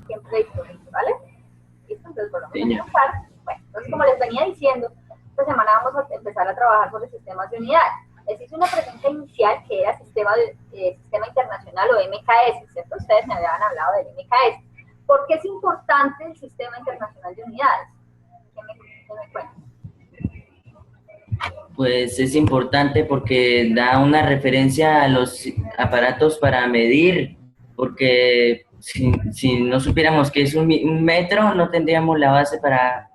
siempre disponible, ¿vale? ¿Listo? Entonces volvemos a Señor. empezar. Bueno, entonces como les venía diciendo, esta semana vamos a empezar a trabajar sobre sistemas de unidades. Les hice una pregunta inicial que era sistema internacional o MKS, ¿cierto? Ustedes me habían hablado del MKS. ¿Por qué es importante el sistema internacional de unidades? ¿Qué me cuentan? Pues es importante porque da una referencia a los aparatos para medir, porque si no supiéramos que es un metro, no tendríamos la base para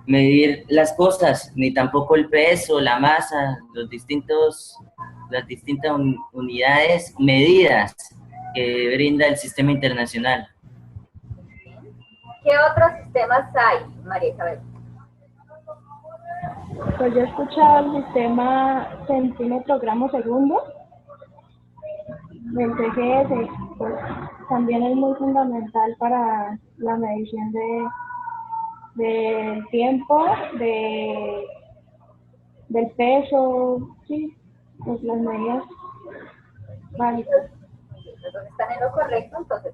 medir las cosas, ni tampoco el peso, la masa, las distintas unidades medidas que brinda el sistema internacional. ¿Qué otros sistemas hay, María Isabel? Pues yo he escuchado el sistema centímetro gramo segundo del CGS, pues también es muy fundamental para la medición del tiempo, del peso, sí, pues las medidas básicas. Entonces están en lo correcto. Entonces,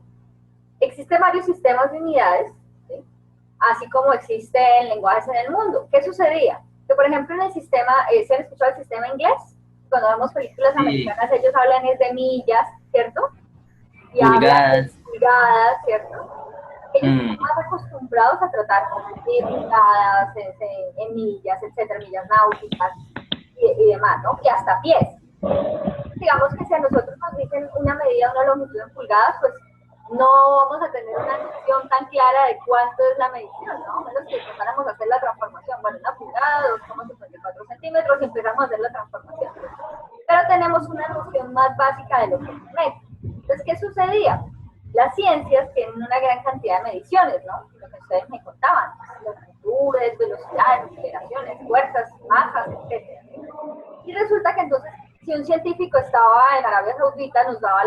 existen varios sistemas de unidades, ¿sí? Así como existen lenguajes en el mundo. ¿Qué sucedía? Que, por ejemplo, en el sistema, ¿se han escuchado el sistema inglés? Cuando vemos películas americanas, ellos hablan es de millas, ¿cierto? Y hablan de pulgadas, ¿cierto? Ellos están más acostumbrados a tratar de pulgadas, en millas, etcétera, millas náuticas y demás, ¿no? Y hasta pies. Digamos que si a nosotros nos dicen una medida, una longitud en pulgadas, pues no vamos a tener una noción tan clara de cuánto es la medición, ¿no? A menos que empezáramos a hacer la transformación. Bueno, una pulgada, 2,54 centímetros, y empezamos a hacer la transformación. Pero tenemos una noción más básica de lo que es un metro. Entonces, ¿qué sucedía? Las ciencias tienen una gran cantidad de mediciones, ¿no? Lo que ustedes me contaban, longitudes, velocidades, aceleraciones, fuerzas, masas, etc. Y resulta que entonces, si un científico estaba en Arabia Saudita, nos daba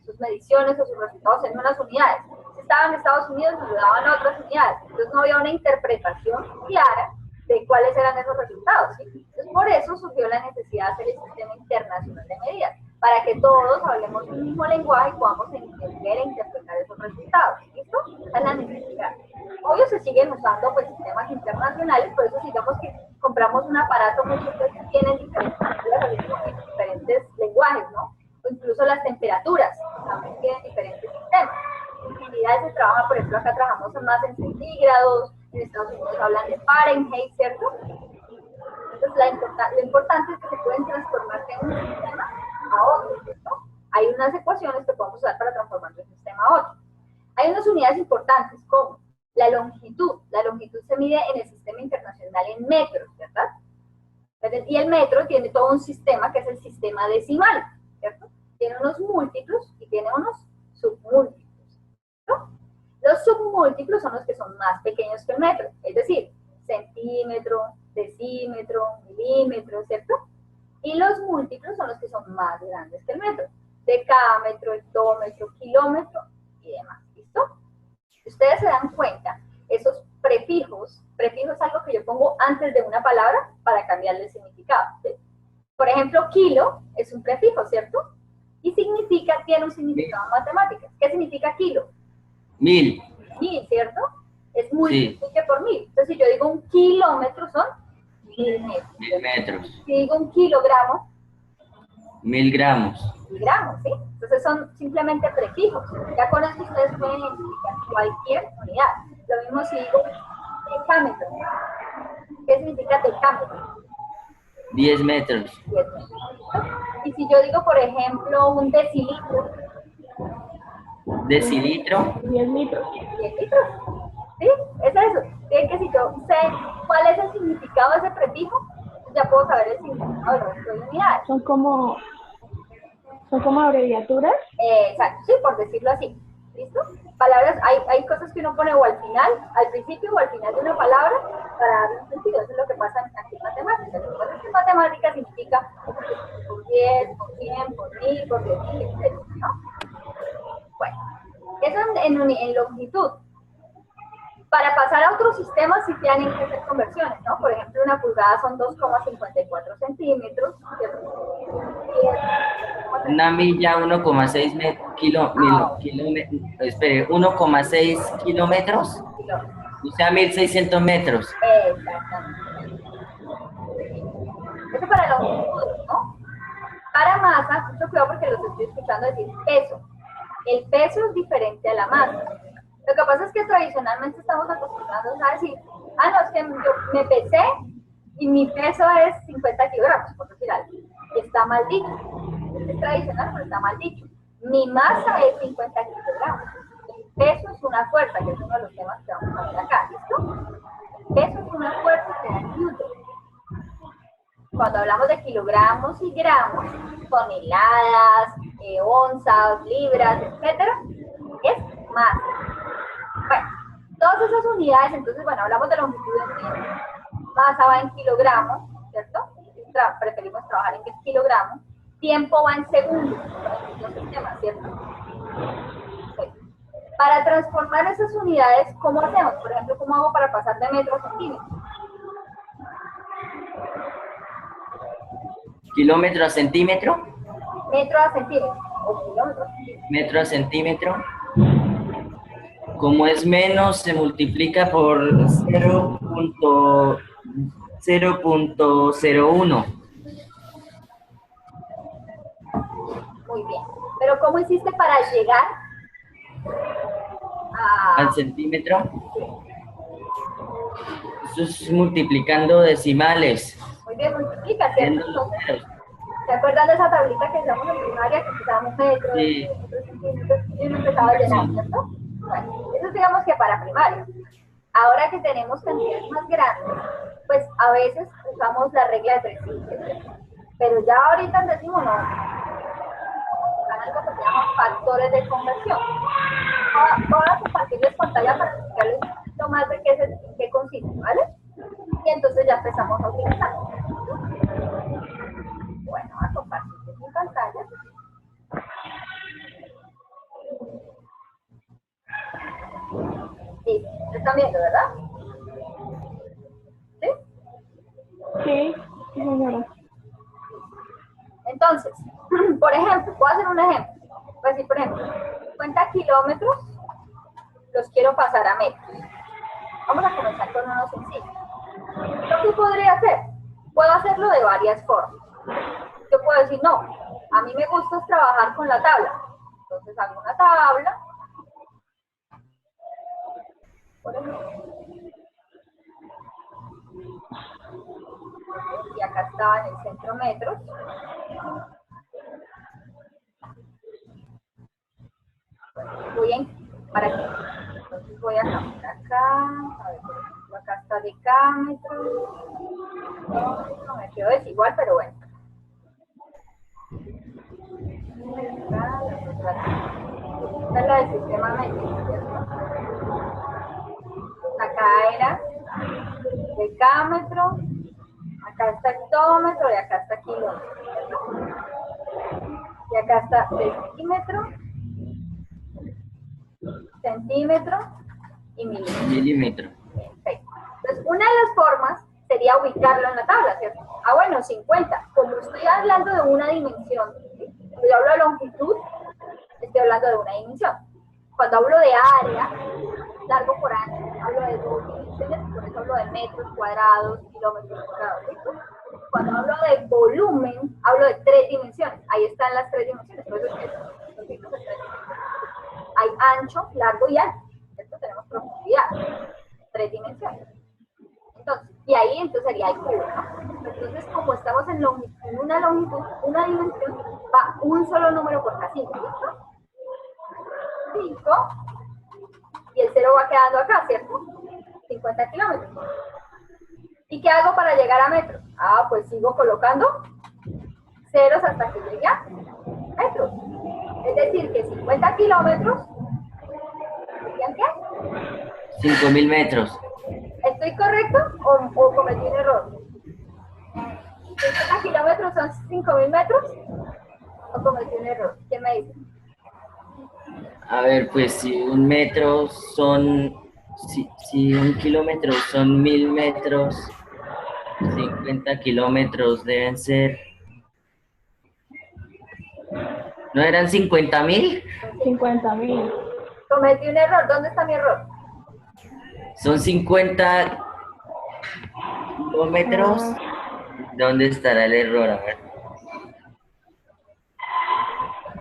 sus mediciones o sus resultados en unas unidades. Si estaba en Estados Unidos, nos daban otras unidades. Entonces no había una interpretación clara de cuáles eran esos resultados, ¿sí? Entonces por eso surgió la necesidad de hacer el sistema internacional de medidas, para que todos hablemos un mismo lenguaje y podamos entender e interpretar esos resultados. ¿Listo? Esa es la necesidad. Obvio se siguen usando pues sistemas internacionales, por eso digamos que compramos un aparato, muchos veces tienen diferentes lenguajes, ¿no? O incluso las temperaturas también tienen diferentes sistemas. En general se trabaja, por ejemplo, acá trabajamos más en centígrados, en Estados Unidos hablan de Fahrenheit, ¿cierto? Entonces lo importante es que se pueden transformar de un sistema a otro, ¿cierto? Hay unas ecuaciones que podemos usar para transformar de un sistema a otro. Hay unas unidades importantes como la longitud. La longitud se mide en el sistema internacional en metros, ¿verdad? Y el metro tiene todo un sistema que es el sistema decimal, ¿cierto? Tiene unos múltiplos y tiene unos submúltiplos, ¿no? Los submúltiplos son los que son más pequeños que el metro, es decir, centímetro, decímetro, milímetro, ¿cierto? Y los múltiplos son los que son más grandes que el metro, decámetro, hectómetro, kilómetro y demás, ¿listo? Si ustedes se dan cuenta, esos prefijos es algo que yo pongo antes de una palabra para cambiarle el significado, ¿sí? Por ejemplo, kilo es un prefijo, ¿cierto? Y tiene un significado en matemáticas. ¿Qué significa kilo? 1000. 1000, ¿cierto? Es multiplique por 1000. Entonces, si yo digo un kilómetro, son 1000 metros. 1000 metros. Si digo un kilogramo, 1000 gramos. 1000 gramos, ¿sí? Entonces son simplemente prefijos. Ya con eso ustedes pueden identificar cualquier unidad. Lo mismo si digo decámetro. ¿Qué significa decámetro? 10 metros. 10 metros. Y si yo digo, por ejemplo, un decilitro. Decilitro. 10 litros. 10 litros. ¿Sí? Es eso. Es que si yo sé cuál es el significado de ese prefijo, ya puedo saber el significado del resto de unidades. Son como abreviaturas. Exacto, sí, por decirlo así. ¿Listo? Palabras, hay cosas que uno pone o al final, al principio o al final de una palabra para darle un sentido. Eso es lo que pasa aquí en matemáticas. Lo que pasa es que en matemáticas significa por 10, por 100, por 1000, por 10.000, etc., ¿no? Bueno, eso en longitud. Para pasar a otros sistemas sí tienen que hacer conversiones, ¿no? Por ejemplo, una pulgada son 2,54 centímetros, Una milla, 1,6 espere, 1,6 kilómetros, kilómetros. o sea, 1.600 metros. Exactamente. Eso para longitudes, ¿no? Para masa, mucho cuidado porque los estoy escuchando decir peso. El peso es diferente a la masa. Lo que pasa es que tradicionalmente estamos acostumbrados a decir, ah, no, es que yo me pesé y mi peso es 50 kilogramos, por decir algo. Y está mal dicho. Es tradicional, pero está mal dicho. Mi masa es 50 kilogramos. El peso es una fuerza, que es uno de los temas que vamos a ver acá, ¿listo? El peso es una fuerza que da newton. Cuando hablamos de kilogramos y gramos, toneladas, onzas, libras, etcétera, es masa. Bueno, todas esas unidades, entonces, bueno, hablamos de longitud en metros, masa va en kilogramos, ¿cierto? Preferimos trabajar en kilogramos, tiempo va en segundos, los sistemas, ¿cierto? Okay. Para transformar esas unidades, ¿cómo hacemos? Por ejemplo, ¿cómo hago para pasar de metro a centímetro? Kilómetro a centímetro. Metro a centímetro, o kilómetro a centímetro. Metro a centímetro. Como es menos, se multiplica por 0.01. Muy bien. Pero ¿cómo hiciste para llegar al centímetro? Eso es multiplicando decimales. Muy bien, multiplica, ¿cierto? Entonces, ¿se acuerdan de esa tablita que usamos en primaria, que empezábamos metros, sí, centímetros, y uno empezaba a llenar, ¿cierto? Bueno, eso es, digamos que para primaria. Ahora que tenemos cantidades más grandes, pues a veces usamos la regla de 3 cifras, pero ya ahorita en décimo no. Están algo que se llama factores de conversión. Voy a compartirles pantalla para explicarles un poquito más de qué consiste, ¿vale? Y entonces ya empezamos a utilizar. Bueno, a compartirles mi pantalla. Sí, ¿lo están viendo, verdad? ¿Sí? Sí, señora. Entonces, por ejemplo, puedo hacer un ejemplo. Voy a decir, por ejemplo, 50 kilómetros los quiero pasar a metros. Vamos a comenzar con uno sencillo. ¿Lo que podría hacer? Puedo hacerlo de varias formas. Yo puedo decir, no, a mí me gusta trabajar con la tabla. Entonces hago una tabla. Por ejemplo. Y acá estaba en el centro metros. Voy ¿para qué? Entonces voy a cambiar acá. A ver, por ejemplo, acá está decámetro. No me quedó desigual, pero bueno. Esta es la del sistema métrico, ¿cierto? Acá era decámetro, acá está hectómetro y acá está kilómetro, ¿cierto? Y acá está decímetro, centímetro y milímetro. Perfecto. Entonces, una de las formas sería ubicarlo en la tabla, ¿cierto? Ah, bueno, 50. Como estoy hablando de una dimensión, ¿sí? Cuando yo hablo de longitud, estoy hablando de una dimensión. Cuando hablo de área, largo por ancho, hablo de 2 dimensiones, por eso hablo de metros cuadrados, kilómetros cuadrados, ¿cierto? Cuando hablo de volumen, hablo de 3 dimensiones. Ahí están las 3 dimensiones, por eso es que los signos de 3 dimensiones. Hay ancho, largo y alto, ¿cierto? Tenemos profundidad, 3 dimensiones. Entonces, y ahí entonces sería el cubo. Entonces, como estamos en una longitud, una dimensión, va un solo número por cada 5, ¿listo? 5, y el 0 va quedando acá, ¿cierto? 50 kilómetros. ¿Y qué hago para llegar a metros? Ah, pues sigo colocando ceros hasta que llegue a metros. Es decir, que 50 kilómetros, ¿serían qué? 5.000 metros. ¿Estoy correcto o cometí un error? ¿50 kilómetros son 5.000 metros? ¿O cometí un error? ¿Qué me dice? A ver, pues si un metro son, si un kilómetro son 1.000 metros, 50 kilómetros deben ser ¿No eran 50.000? 50.000. Cometí un error. ¿Dónde está mi error? Son 50 kilómetros. ¿Dónde estará el error? A ver.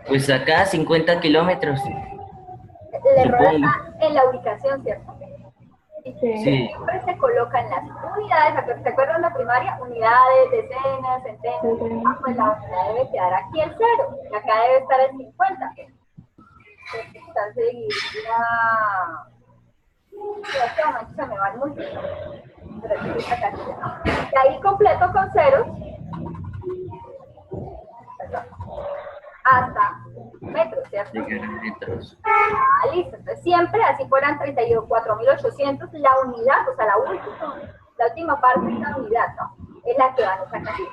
Pues acá 50 kilómetros, El error supongo. está en la ubicación, ¿cierto? Sí. Sí, Siempre se colocan las unidades, ¿te acuerdas la primaria? Unidades, decenas, centenas. Ah, pues la unidad debe quedar aquí el 0, y acá debe estar el 50. Entonces en este momento se me va el múltiplo. Pero aquí está acá. Y ahí completo con ceros, hasta metros, ¿cierto? llegar a metros. Ah, listo. Entonces siempre, así fueran 34.800, la unidad, o sea, la última parte de la unidad, ¿no? Es la que va en esa casilla.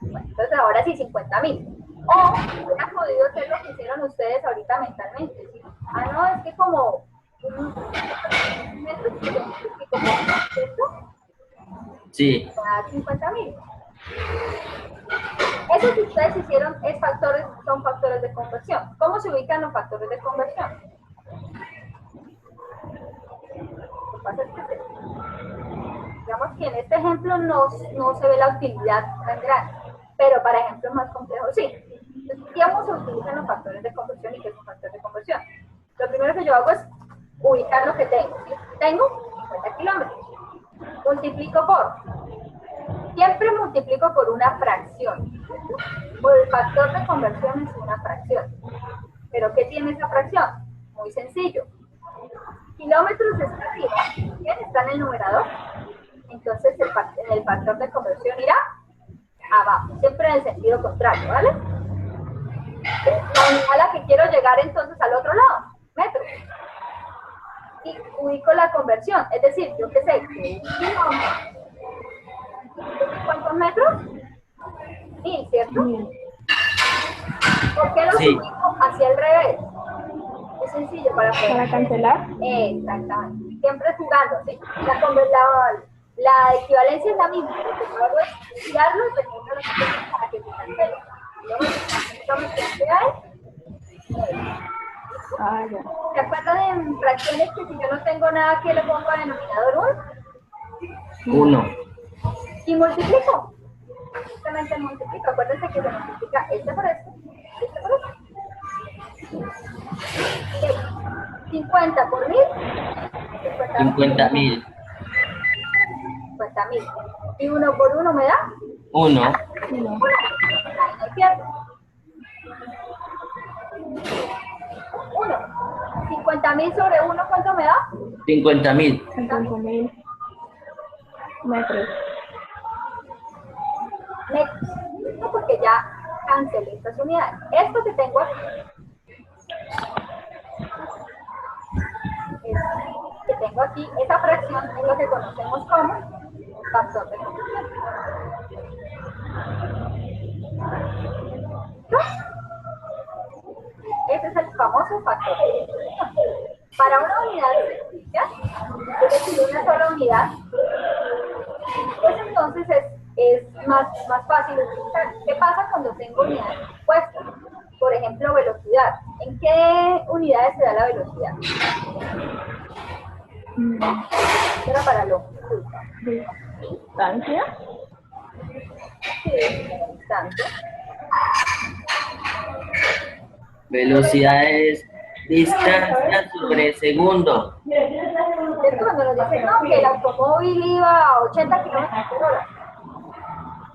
Bueno, entonces ahora sí, 50.000. O hubiera podido ser lo que hicieron ustedes ahorita mentalmente, ¿sí? Ah, no, es que como un metro y como, ¿cierto? Sí, 50.000. Eso que ustedes hicieron son factores de conversión. ¿Cómo se ubican los factores de conversión? Lo que pasa es que digamos que en este ejemplo no se ve la utilidad tan grande, pero para ejemplos más complejos sí. Entonces, ¿cómo se utilizan los factores de conversión y qué es un factor de conversión? Lo primero que yo hago es ubicar lo que tengo. ¿Sí? Tengo 50 kilómetros. Multiplico siempre multiplico por una fracción. Por el factor de conversión es una fracción. ¿Pero qué tiene esa fracción? Muy sencillo. Kilómetros está arriba, ¿bien? Está en el numerador. Entonces el factor de conversión irá abajo, siempre en el sentido contrario, ¿vale? La unidad a la que quiero llegar entonces al otro lado, metros. Y ubico la conversión, es decir, yo qué sé, ¿cuántos metros? 1000, ¿cierto? ¿Por qué los sí. ubico hacia el revés? Es sencillo para cancelar. Exactamente. Siempre jugando, ¿sí? La equivalencia es la misma. Lo que yo hago es girarlo dependiendo de lo que tenga para que se cancele. Luego Ya. ¿se acuerdan en fracciones que si yo no tengo nada que le pongo a denominador 1. y multiplico? Justamente multiplico. Acuérdense que se multiplica este por este por este. 50 por 1000. 50.000. 50.000. Y 1 por 1 me da 1. ahí no pierdo. 1. 50.000 sobre 1, ¿cuánto me da? 50.000. 50.000 metros. Metros. Porque ya cancelé estas unidades. Esto que tengo aquí, esa fracción es lo que conocemos como factor de conversión. Ese es el famoso factor de conversión. Para una unidad sencilla, es decir, una sola unidad, pues entonces es más fácil utilizar. ¿Qué pasa cuando tengo unidades compuestas? Por ejemplo, velocidad. ¿En qué unidades se da la velocidad? Era para longitud. ¿Distancia? Sí, distancia. Velocidad es distancia sobre segundo. Es cuando nos dicen no, que el automóvil iba a 80 kilómetros por hora.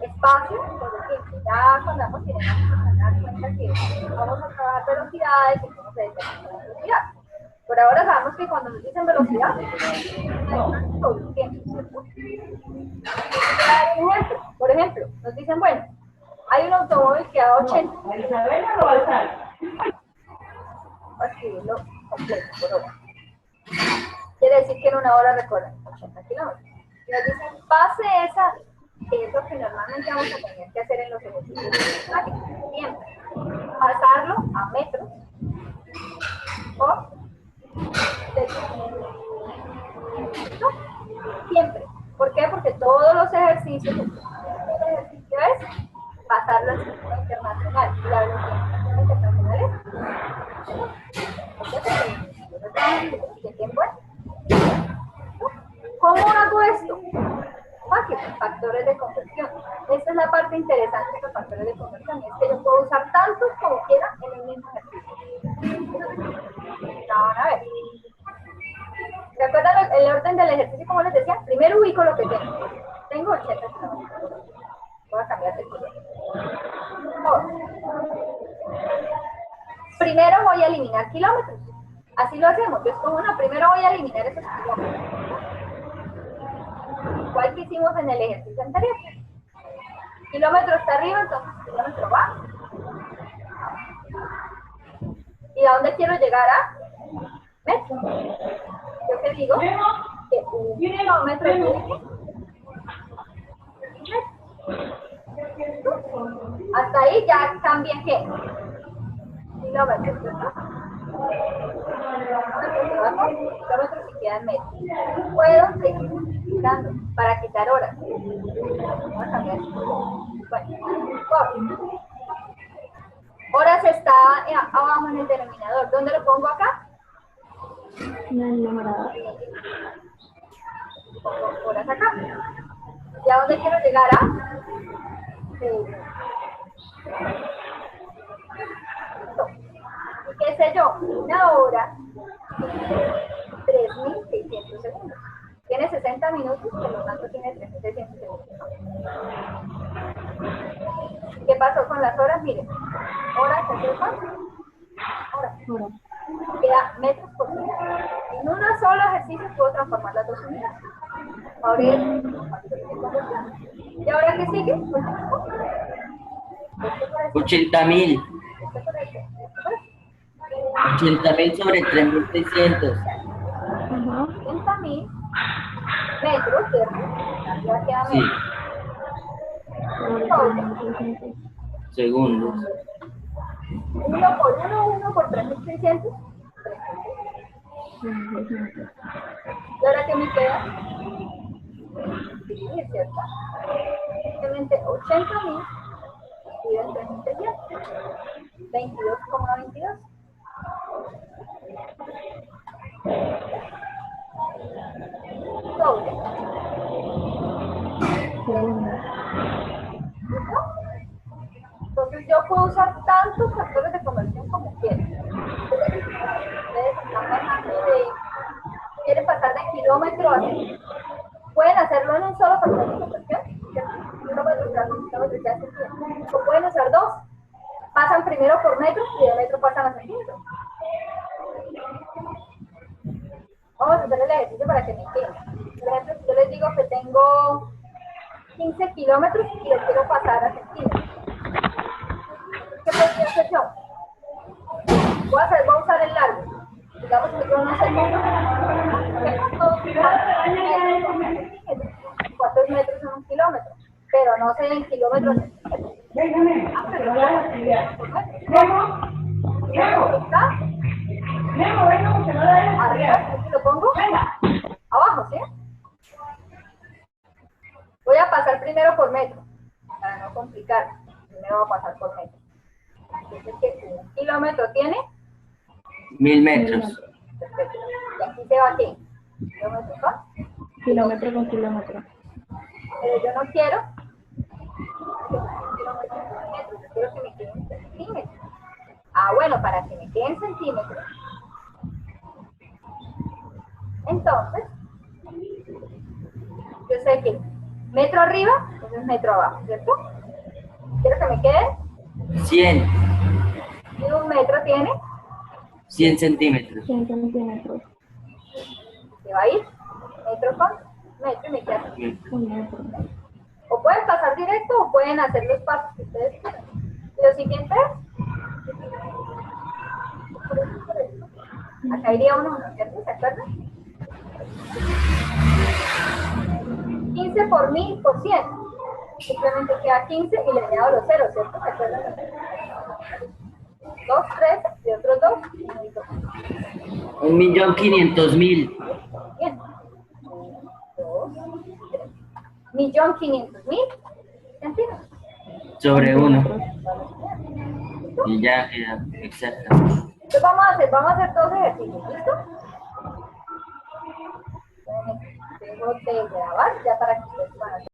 Espacio, por ejemplo, ya cuando vamos a dar cuenta que vamos a trabajar velocidades y cómo se determina la velocidad. Por ahora sabemos que cuando nos dicen velocidad, sobre un tiempo. Por ejemplo, nos dicen, bueno, hay un automóvil que a 80 a escribirlo completo por hora. Quiere decir que en una hora recorren 80 kilómetros. Y nos dicen, pase esa, que es lo que normalmente vamos a tener que hacer en los ejercicios de matemáticas. Siempre. Pasarlo a metros o siempre. ¿Por qué? Porque todos los ejercicios, el ejercicio es pasarlo al sistema internacional. Y la ¿De tiempo es? ¿Cómo hago esto? Fácil, factores de conversión. Esta es la parte interesante de los factores de conversión, es que yo puedo usar tantos como quiera en el mismo ejercicio. La van a ver. ¿Se acuerdan el orden del ejercicio, como les decía? Primero ubico lo que tengo. Tengo 80 kilómetros. Voy a cambiar de color. Primero voy a eliminar kilómetros. Así lo hacemos. Yo escojo una. Primero voy a eliminar esos kilómetros. Igual que hicimos en el ejercicio anterior. Kilómetro está arriba, entonces kilómetro va. ¿Y a dónde quiero llegar? A metro. Yo te digo que un kilómetro tiene hasta ahí ya cambié qué kilómetros, ¿verdad? Kilómetros y quedan metros. Puedo seguir multiplicando para quitar horas. Vamos a cambiar. Bueno, horas está abajo en el denominador. ¿Dónde lo pongo acá? En el numerador. Pongo horas acá. ¿Y a dónde quiero llegar? A ¿y qué sé yo? Una hora, 3.600 segundos. Tiene 60 minutos, por lo tanto tiene 3.600 segundos. ¿Qué pasó con las horas? Miren, horas, ¿es cuánto? Horas. Queda metros por segundo. En un solo ejercicio puedo transformar las dos unidades. Ahora es factores de conversión. ¿Y ahora qué sigue? Pues, 80.000. 80.000 sobre 3.600. 80.000 metros, ¿cierto? Arriba queda Sí. metros. Segundos. 1 por 1, 1 por 3.600. ¿Y ahora qué me queda? Sí, es cierto. Simplemente 80.000 dividido entre 3.600. 22,22. Doble. Entonces yo puedo usar tantos factores de conversión como quiera. Ustedes están pasando quieren pasar de kilómetro a centímetro. Pueden hacerlo en un solo factor de conversión, kilómetro tras kilómetro ya centímetro. O pueden usar dos. Pasan primero por metro y de metro pasan a centímetros. Vamos a hacer el ejercicio para que me entiendan. Por ejemplo, si yo les digo que tengo 15 kilómetros y lo quiero pasar a centímetros. ¿Qué podría hacer yo? Voy a usar el largo. Digamos que yo no sé cuántos metros son un kilómetro, pero no sé en kilómetros. Arriba, lo pongo abajo, ¿sí? Voy a pasar primero por metro, para no complicar. Primero voy a pasar por metro. Entonces, que un kilómetro tiene 1.000 metros. Perfecto. Y aquí se va aquí. Kilómetro con Kilómetro con kilómetro. pero yo no quiero kilómetros, yo quiero que me queden centímetros. Ah, bueno, para que me queden centímetros. Entonces, yo sé que metro arriba, entonces metro abajo, ¿cierto? Quiero que me queden 100. y un metro tiene 100 centímetros. 100 centímetros. se va a ir metro con metro y me queda Un metro. o pueden pasar directo o pueden hacer los pasos que ustedes quieran. Lo siguiente es acá iría uno, ¿cierto? ¿Se acuerdan? 15 por 1000 por 100. Simplemente queda 15 y le añado los ceros, ¿cierto? ¿Se acuerdan? 2, 3 y otros 2 y 2. 1.500.000. Bien. 2, 3. 1.500.000 centímetros. Sobre 1. Y ya queda exacto. Entonces vamos a hacer dos ejercicios, ¿listo? Dejo de grabar ya para que ustedes puedan hacer.